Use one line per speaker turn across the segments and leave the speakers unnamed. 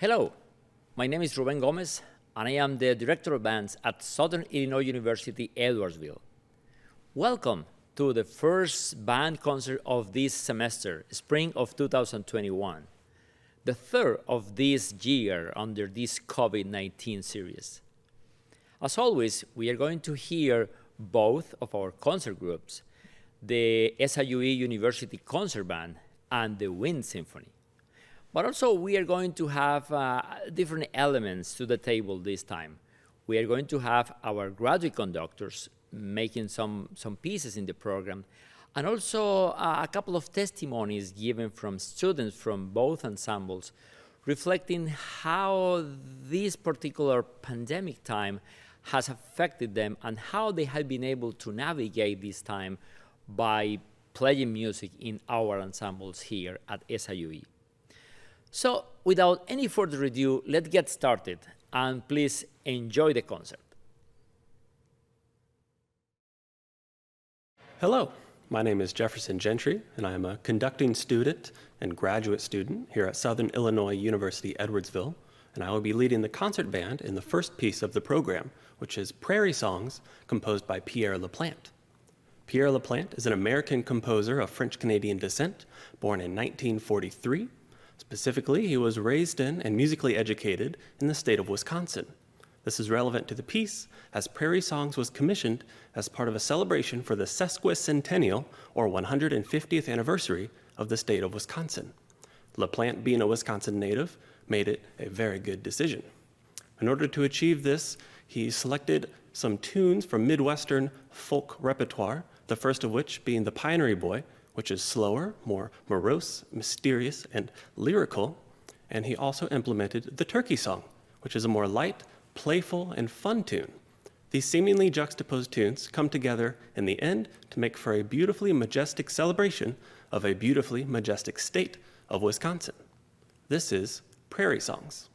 Hello, my name is Rubén Gómez, and I am the Director of Bands at Southern Illinois University-Edwardsville. Welcome to the first band concert of this semester, spring of 2021, the third of this year under this COVID-19 series. As always, we are going to hear both of our concert groups, the SIUE University Concert Band and the Wind Symphony. But also we are going to have different elements to the table this time. We are going to have our graduate conductors making some pieces in the program, and also a couple of testimonies given from students from both ensembles, reflecting how this particular pandemic time has affected them and how they have been able to navigate this time by playing music in our ensembles here at SIUE. So, without any further ado, let's get started, and please enjoy the concert.
Hello, my name is Jefferson Gentry, and I am a conducting student and graduate student here at Southern Illinois University-Edwardsville, and I will be leading the concert band in the first piece of the program, which is Prairie songs composed by Pierre LaPlante. Pierre LaPlante is an American composer of French-Canadian descent, born in 1943. Specifically, he was raised in and musically educated in the state of Wisconsin. This is relevant to the piece, as Prairie Songs was commissioned as part of a celebration for the sesquicentennial, or 150th anniversary, of the state of Wisconsin. LaPlante, being a Wisconsin native, made it a very good decision. In order to achieve this, he selected some tunes from Midwestern folk repertoire, the first of which being The Pinery Boy, which is slower, more morose, mysterious, and lyrical, and he also implemented the Turkey Song, which is a more light, playful, and fun tune. These seemingly juxtaposed tunes come together in the end to make for a beautifully majestic celebration of a beautifully majestic state of Wisconsin. This is Prairie Songs.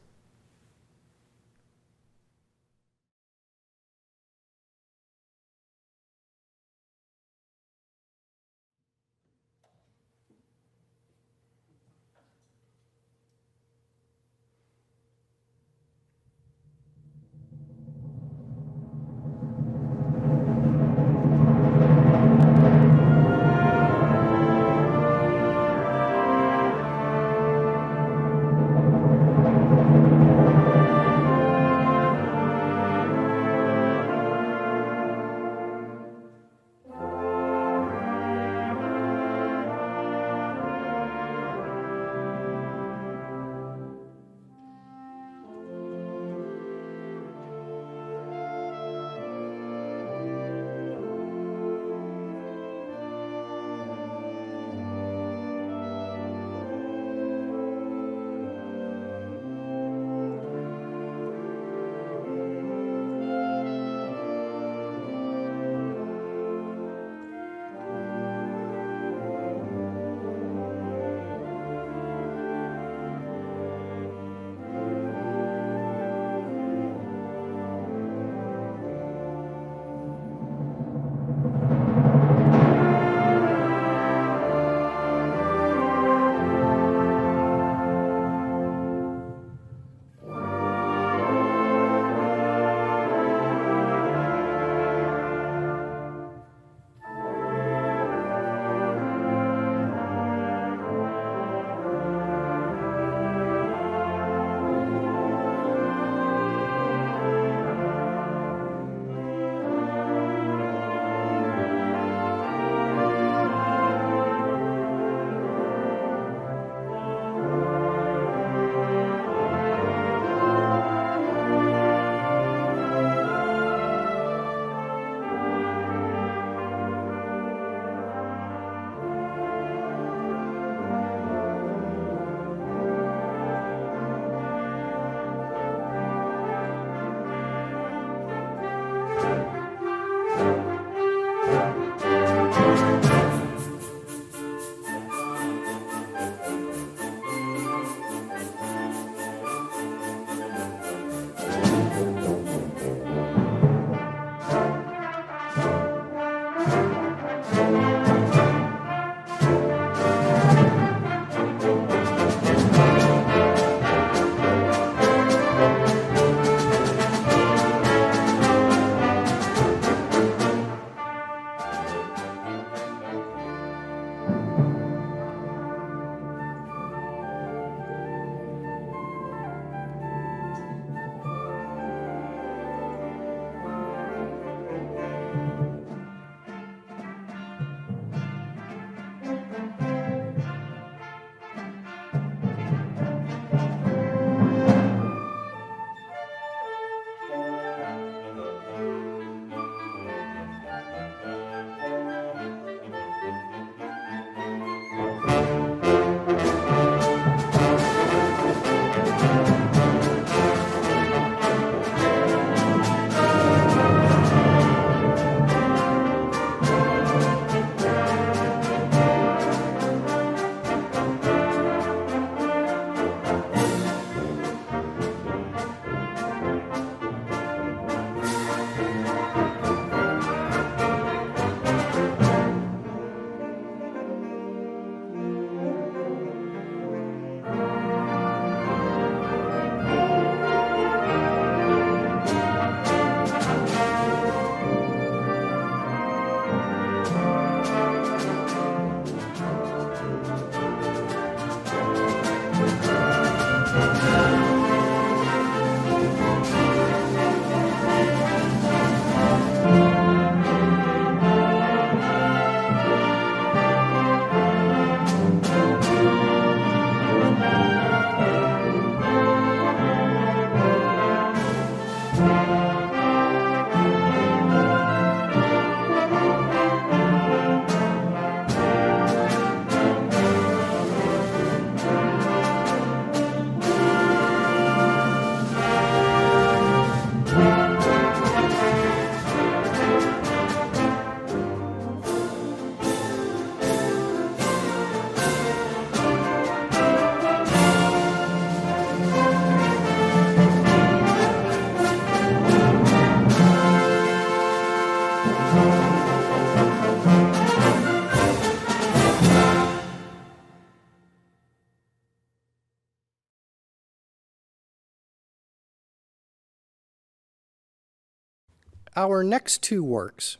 Our next two works,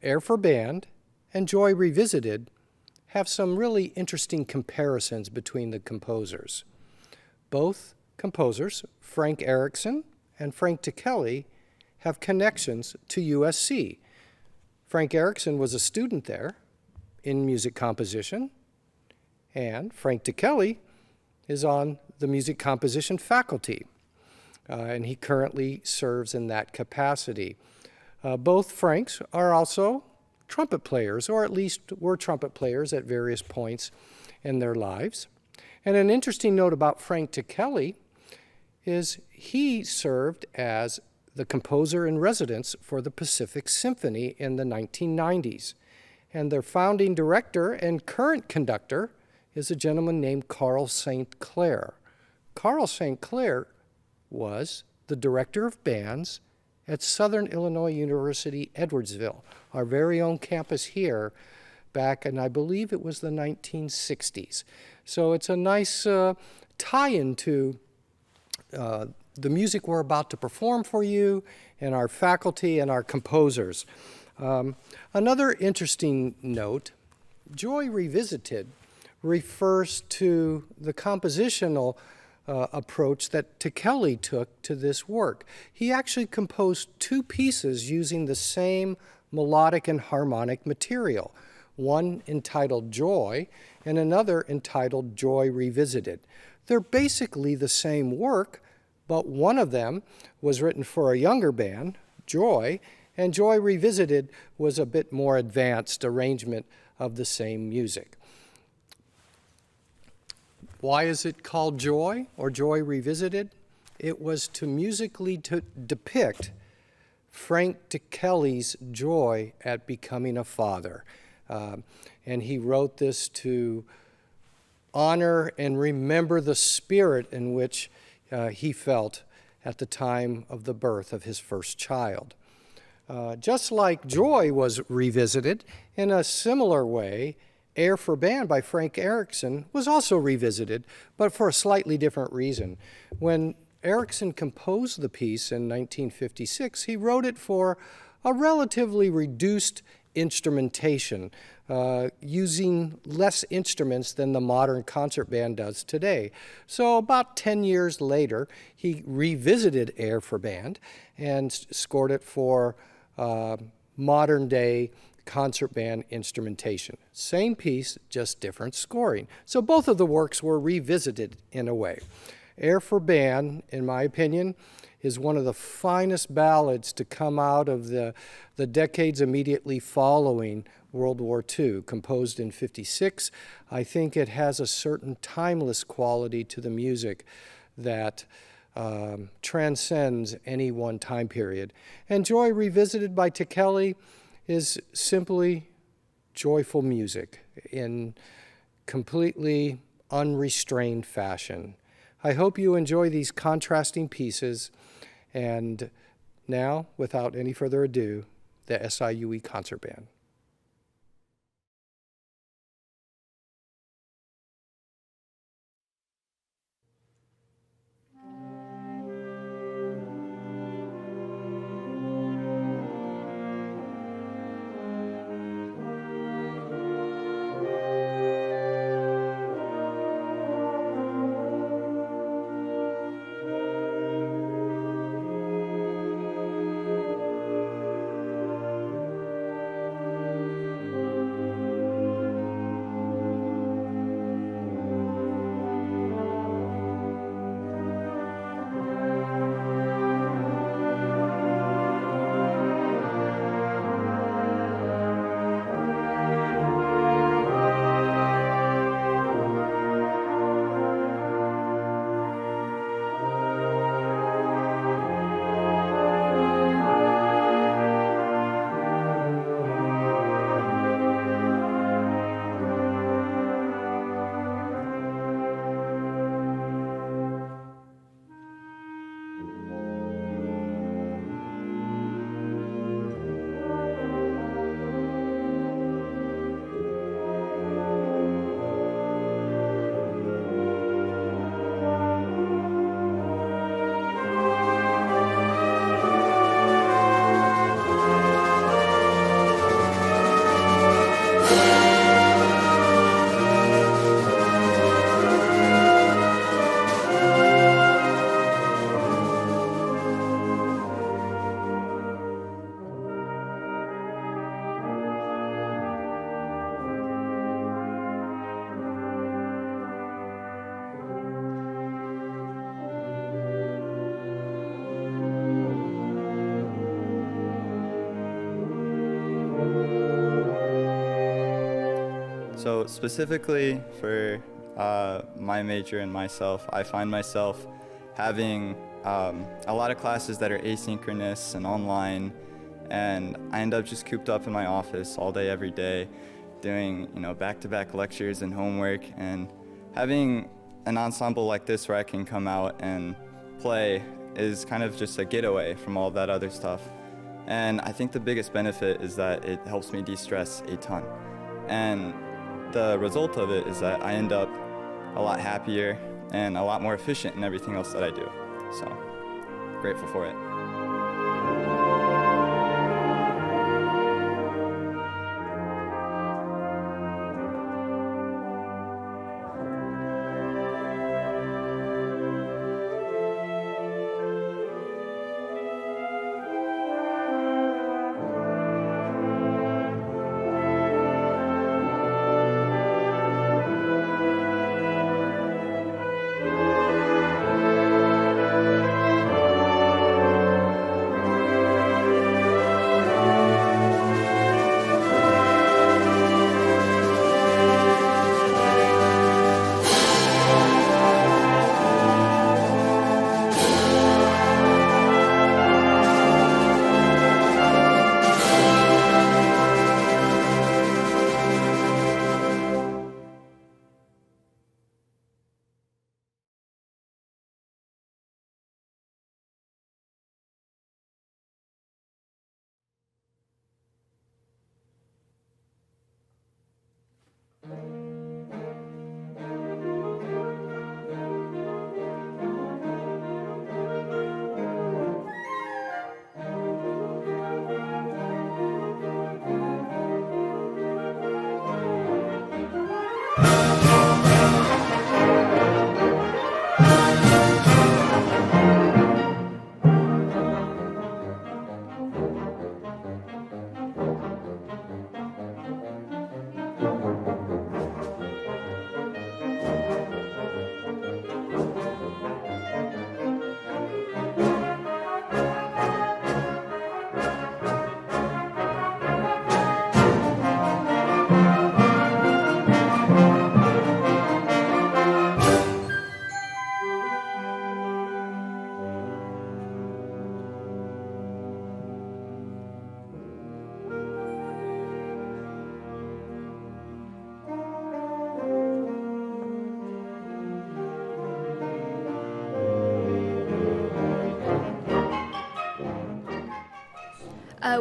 Air for Band and Joy Revisited, have some really interesting comparisons between the composers. Both composers, Frank Erickson and Frank Takelli, have connections to USC. Frank Erickson was a student there in music composition, and Frank Ticheli is on the music composition faculty, and he currently serves in that capacity. Both Franks are also trumpet players, or at least were trumpet players at various points in their lives. And an interesting note about Frank Ticheli is he served as the composer in residence for the Pacific Symphony in the 1990s. And their founding director and current conductor is a gentleman named Carl St. Clair. Carl St. Clair was the director of bands at Southern Illinois University-Edwardsville, our very own campus here, back in, I believe it was the 1960s. So it's a nice tie-in to the music we're about to perform for you, and our faculty and our composers. Another interesting note, Joy Revisited refers to the compositional approach that Takelli took to this work. He actually composed two pieces using the same melodic and harmonic material, one entitled Joy and another entitled Joy Revisited. They're basically the same work, but one of them was written for a younger band, Joy, and Joy Revisited was a bit more advanced arrangement of the same music. Why is it called Joy or Joy Revisited? It was to musically depict Frank Ticheli's joy at becoming a father. And he wrote this to honor and remember the spirit in which he felt at the time of the birth of his first child. Just like Joy was revisited, in a similar way, Air for Band by Frank Erickson was also revisited, but for a slightly different reason. When Erickson composed the piece in 1956, he wrote it for a relatively reduced instrumentation, using less instruments than the modern concert band does today. So about 10 years later, he revisited Air for Band and scored it for modern day concert band instrumentation. Same piece, just different scoring. So both of the works were revisited in a way. Air for Band, in my opinion, is one of the finest ballads to come out of the decades immediately following World War II, composed in '56. I think it has a certain timeless quality to the music that transcends any one time period. And Joy Revisited by Takelli is simply joyful music in completely unrestrained fashion. I hope you enjoy these contrasting pieces. And now, without any further ado, the SIUE Concert Band.
So specifically for my major and myself, I find myself having a lot of classes that are asynchronous and online, and I end up just cooped up in my office all day, every day, doing back-to-back lectures and homework. And having an ensemble like this where I can come out and play is kind of just a getaway from all that other stuff. And I think the biggest benefit is that it helps me de-stress a ton. And the result of it is that I end up a lot happier and a lot more efficient in everything else that I do. So, grateful for it.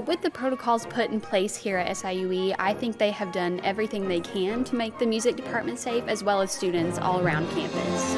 With the protocols put in place here at SIUE, I think they have done everything they can to make the music department safe, as well as students all around campus.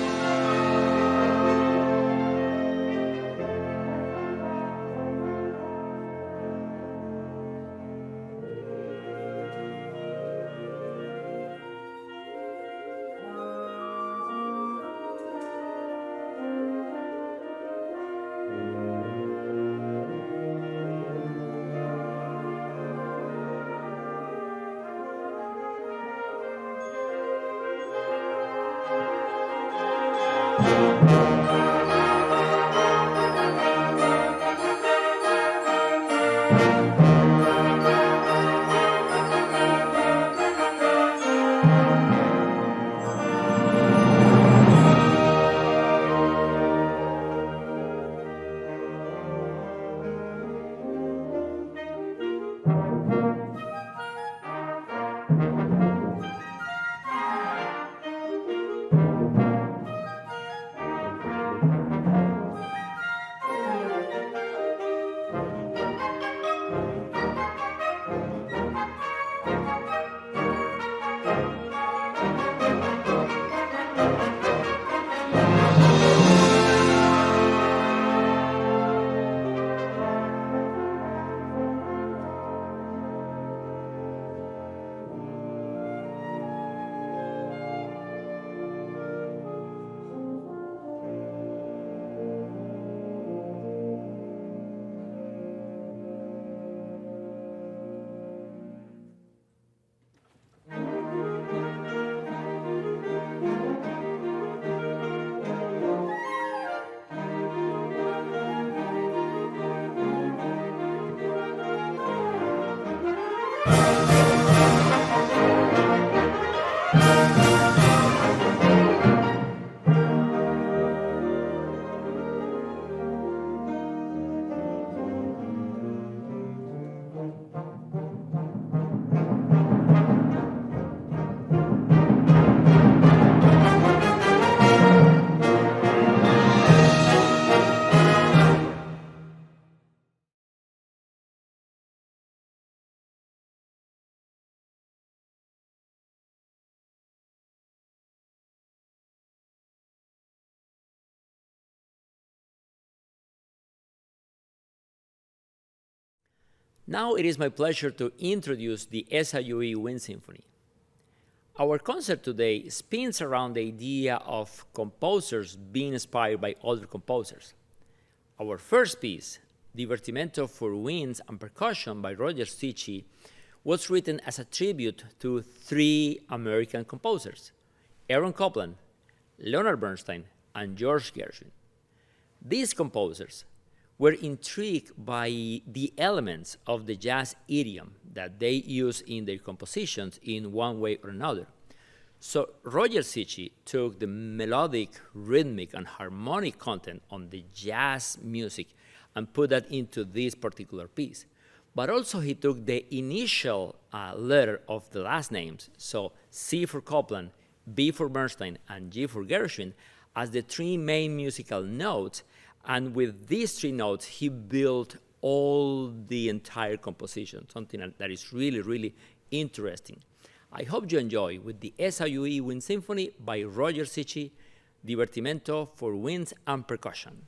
Now it is my pleasure to introduce the SIUE Wind Symphony. Our concert today spins around the idea of composers being inspired by other composers. Our first piece, Divertimento for Winds and Percussion by Roger Cichy, was written as a tribute to three American composers, Aaron Copland, Leonard Bernstein, and George Gershwin. These composers were intrigued by the elements of the jazz idiom that they use in their compositions in one way or another. So Roger Cichy took the melodic, rhythmic, and harmonic content on the jazz music and put that into this particular piece. But also he took the initial letter of the last names, so C for Copland, B for Bernstein, and G for Gershwin, as the three main musical notes, and with these three notes, he built all the entire composition, something that is really, really interesting. I hope you enjoy with the SIUE Wind Symphony by Roger Cichy, Divertimento for Winds and Percussion.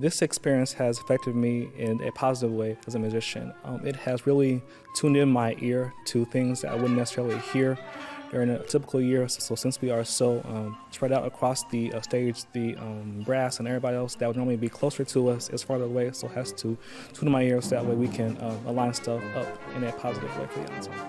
This experience has affected me in a positive way as a musician. It has really tuned in my ear to things that I wouldn't necessarily hear during a typical year. So since we are so spread out across the stage, the brass and everybody else that would normally be closer to us is farther away, so it has to tune in my ears so that way we can align stuff up in a positive way for the ensemble.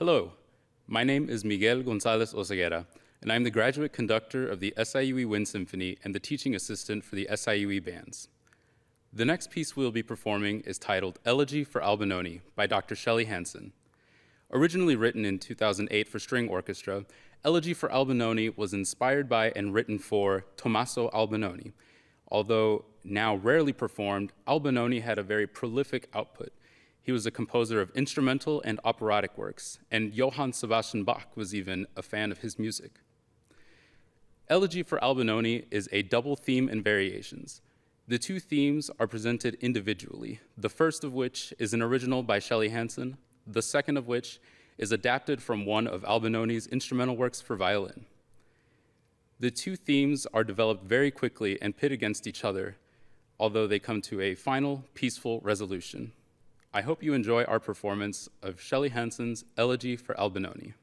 Hello, my name is Miguel Gonzalez Oseguera, and I'm the graduate conductor of the SIUE Wind Symphony and the teaching assistant for the SIUE bands. The next piece we'll be performing is titled Elegy for Albinoni by Dr. Shelley Hanson. Originally written in 2008 for string orchestra, Elegy for Albinoni was inspired by and written for Tommaso Albinoni. Although now rarely performed, Albinoni had a very prolific output. He was a composer of instrumental and operatic works, and Johann Sebastian Bach was even a fan of his music. Elegy for Albinoni is a double theme and variations. The two themes are presented individually, the first of which is an original by Shelley Hanson, the second of which is adapted from one of Albinoni's instrumental works for violin. The two themes are developed very quickly and pit against each other, although they come to a final, peaceful resolution. I hope you enjoy our performance of Shelley Hanson's Elegy for Albinoni.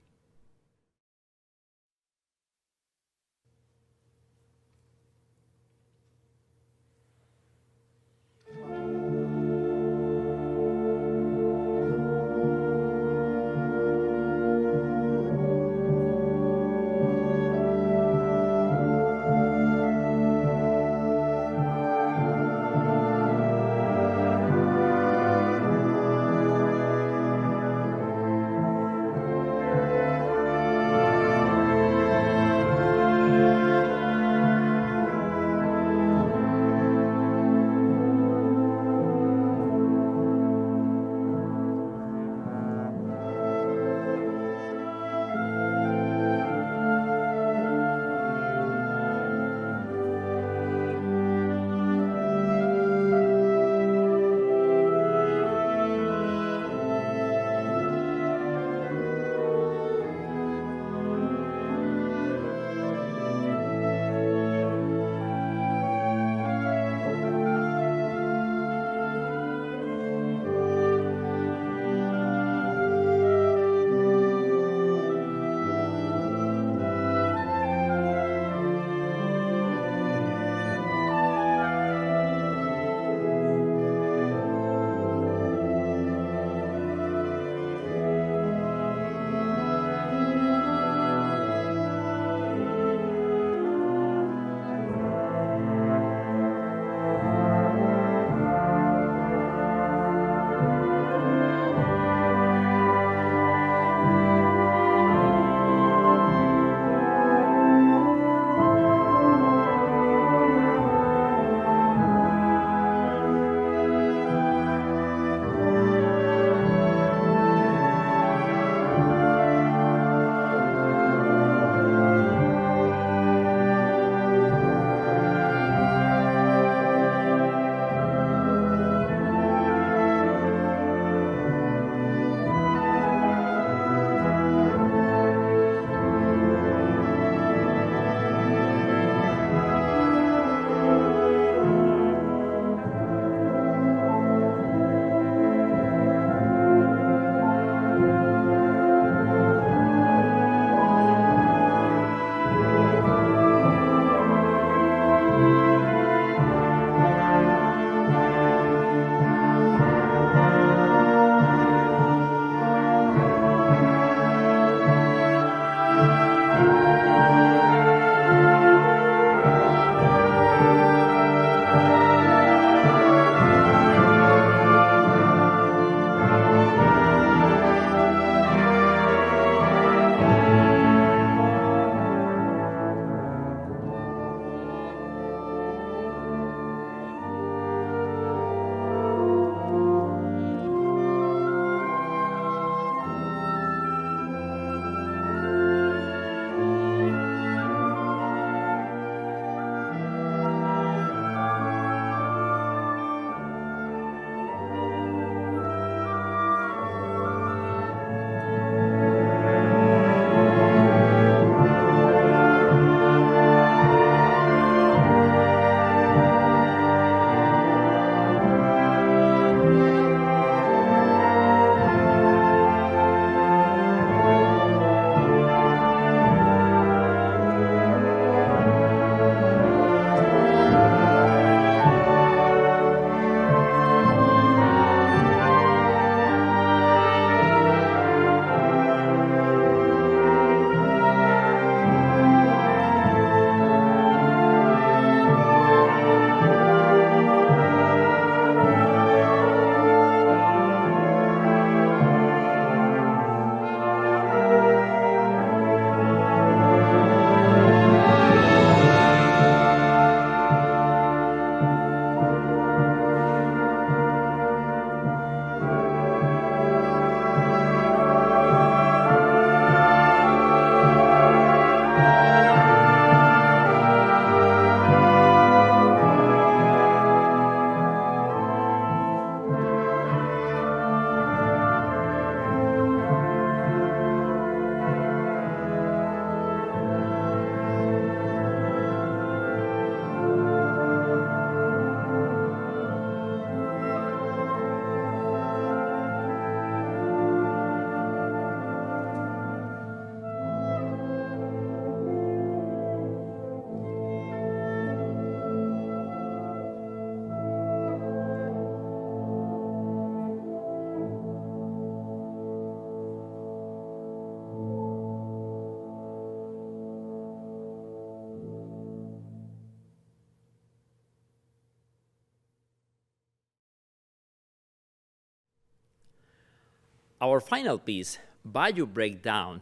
Our final piece, Bayou Breakdown,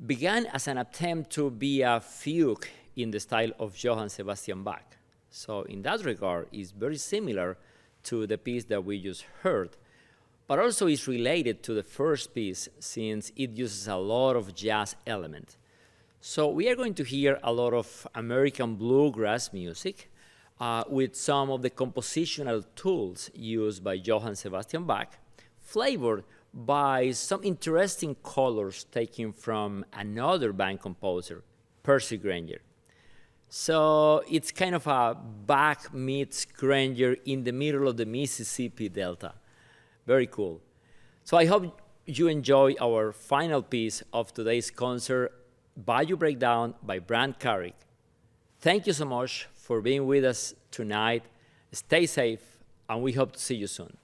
began as an attempt to be a fugue in the style of Johann Sebastian Bach. So in that regard, it's very similar to the piece that we just heard, but also is related to the first piece since it uses a lot of jazz elements. So we are going to hear a lot of American bluegrass music with some of the compositional tools used by Johann Sebastian Bach, flavored by some interesting colors taken from another band composer, Percy Grainger. So it's kind of a Bach meets Grainger in the middle of the Mississippi Delta. Very cool. So I hope you enjoy our final piece of today's concert, Bayou Breakdown by Brant Carrick. Thank you so much for being with us tonight. Stay safe, and we hope to see you soon.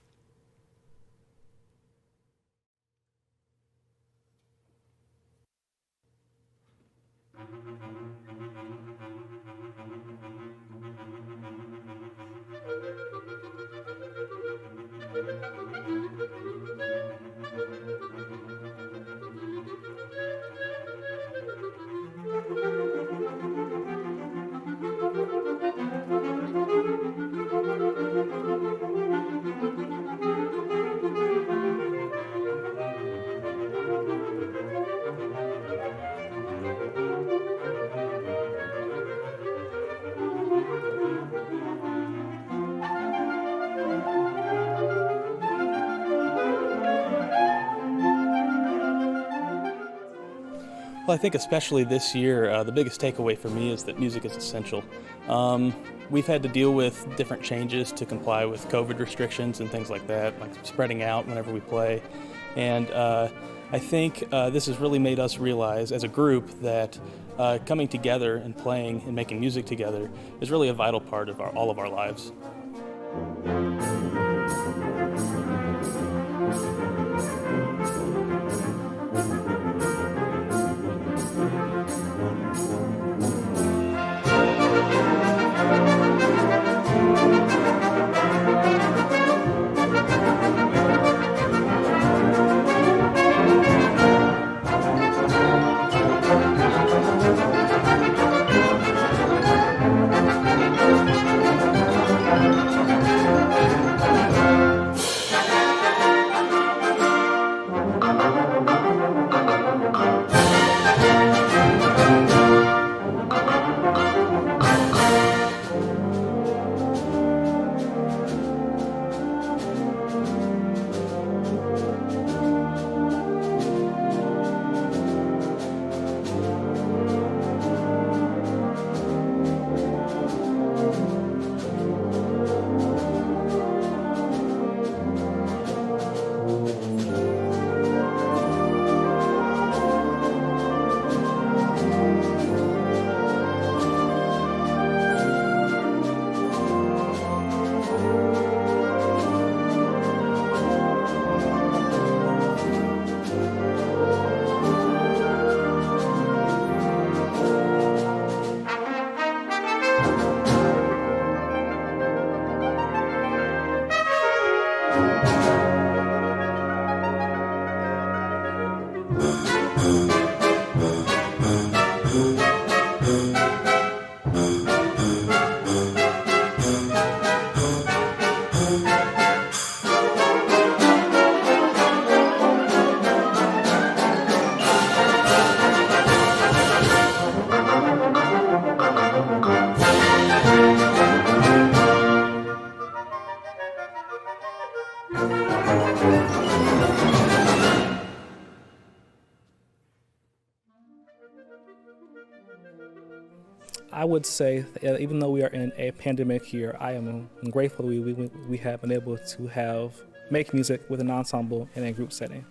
Well, I think especially this year, the biggest takeaway for me is that music is essential. We've had to deal with different changes to comply with COVID restrictions and things like that, like spreading out whenever we play. And I think this has really made us realize as a group that coming together and playing and making music together is really a vital part of all of our lives.
I would say, even though we are in a pandemic year, I am grateful we have been able to make music with an ensemble in a group setting.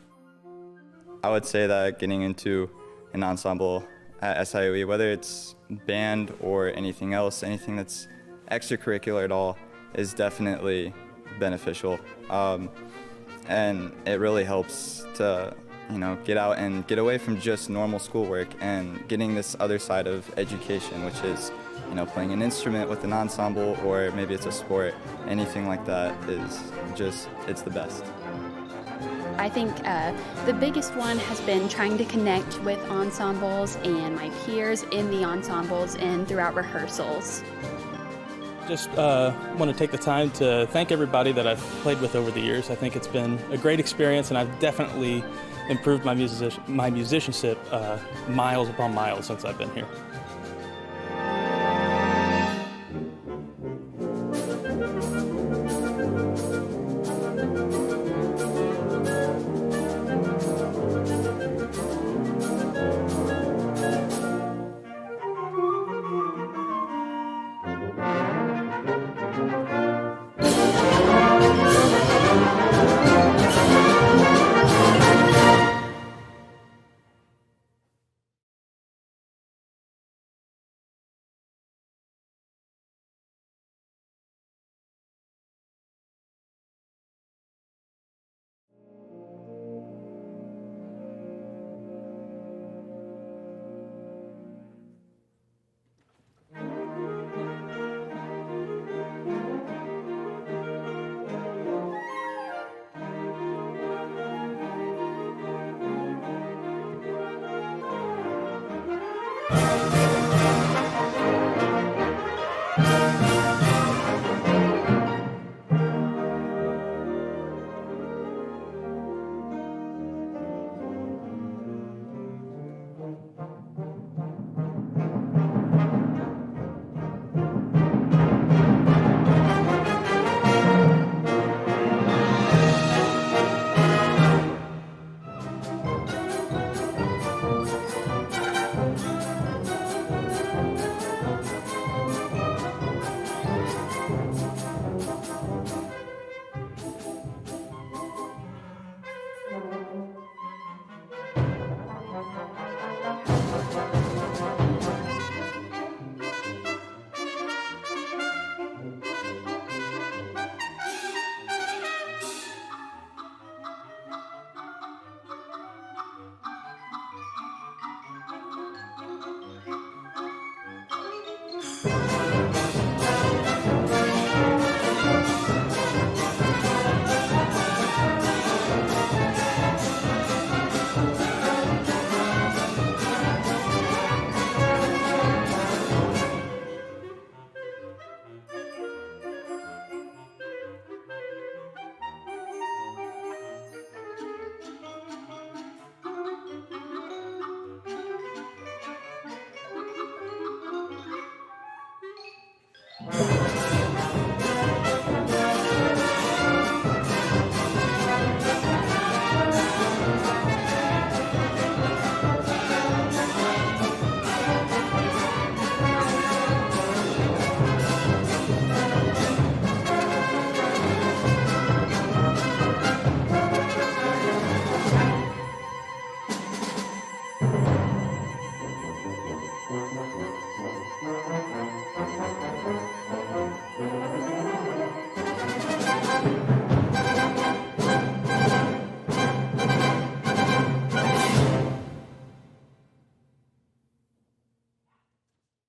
I would say that getting into an ensemble at SIUE, whether it's band or anything else, anything that's extracurricular at all, is definitely beneficial. And it really helps to get out and get away from just normal schoolwork and getting this other side of education, which is, playing an instrument with an ensemble, or maybe it's a sport. Anything like that is just, it's the best.
I think the biggest one has been trying to connect with ensembles and my peers in the ensembles and throughout rehearsals.
Just want to take the time to thank everybody that I've played with over the years. I think it's been a great experience, and I've definitely improved my musicianship miles upon miles since I've been here.